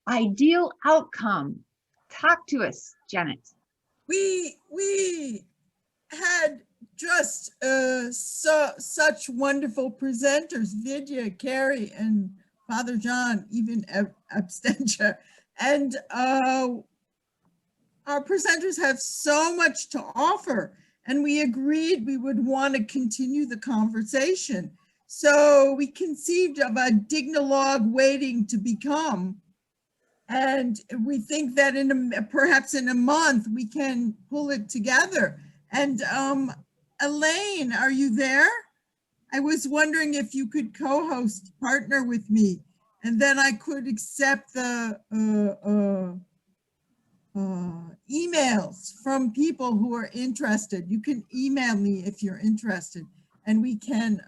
ideal outcome. Talk to us, Janet. We had just such wonderful presenters, Vidya, Keri, and Father John, even Abstentia. And our presenters have so much to offer, and we agreed we would want to continue the conversation. So we conceived of a Dignilogue waiting to become. And we think that perhaps in a month, we can pull it together. And Elaine, are you there? I was wondering if you could co-host, partner with me, and then I could accept the emails from people who are interested. You can email me if you're interested, and we can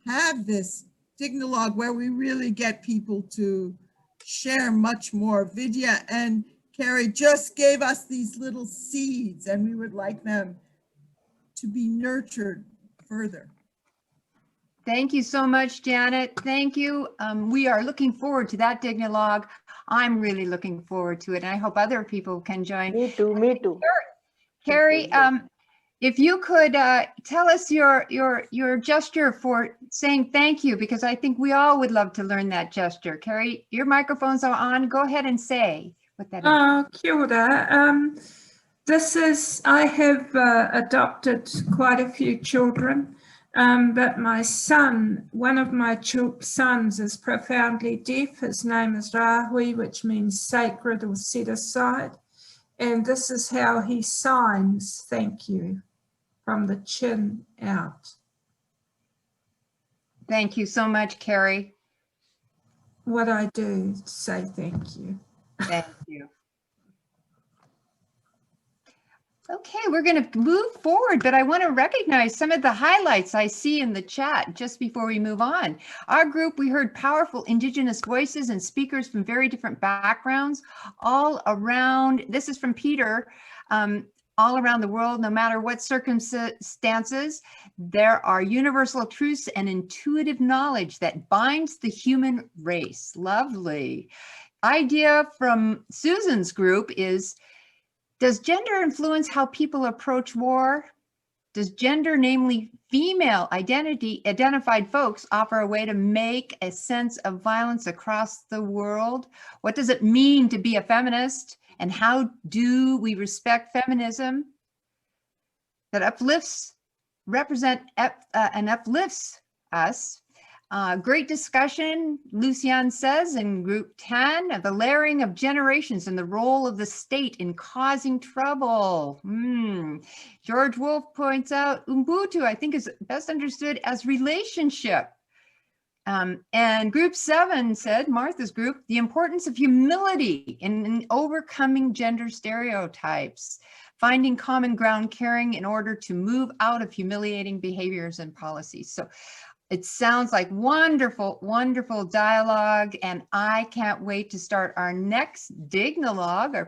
have this Dignilogue where we really get people to share much more. Vidya and Keri just gave us these little seeds, and we would like them to be nurtured further. Thank you so much, Janet. Thank you. We are looking forward to that Dignilogue. I'm really looking forward to it, and I hope other people can join. Me too, me too. Keri, if you could tell us your gesture for saying thank you, because I think we all would love to learn that gesture. Keri, your microphones are on. Go ahead and say what that is. Kia ora. This is, I have adopted quite a few children, but my son, one of my sons is profoundly deaf. His name is Rahui, which means sacred or set aside. And this is how he signs thank you, from the chin out. Thank you so much, Keri. What I do to say thank you. Thank you. Okay, we're going to move forward, but I want to recognize some of the highlights I see in the chat just before we move on. Our group, we heard powerful Indigenous voices and speakers from very different backgrounds all around. This is from Peter. All around the world, no matter what circumstances, there are universal truths and intuitive knowledge that binds the human race. Lovely. Idea from Susan's group is, does gender influence how people approach war? Does gender, namely female identified folks, offer a way to make a sense of violence across the world? What does it mean to be a feminist? And how do we respect feminism that uplifts, and uplifts us? Great discussion, Lucian says in group 10, the layering of generations and the role of the state in causing trouble. George Wolfe points out Ubuntu, I think, is best understood as relationship. And group 7 said, Martha's group, the importance of humility in overcoming gender stereotypes, finding common ground, caring in order to move out of humiliating behaviors and policies. So it sounds like wonderful, wonderful dialogue, and I can't wait to start our next Dignilogue, our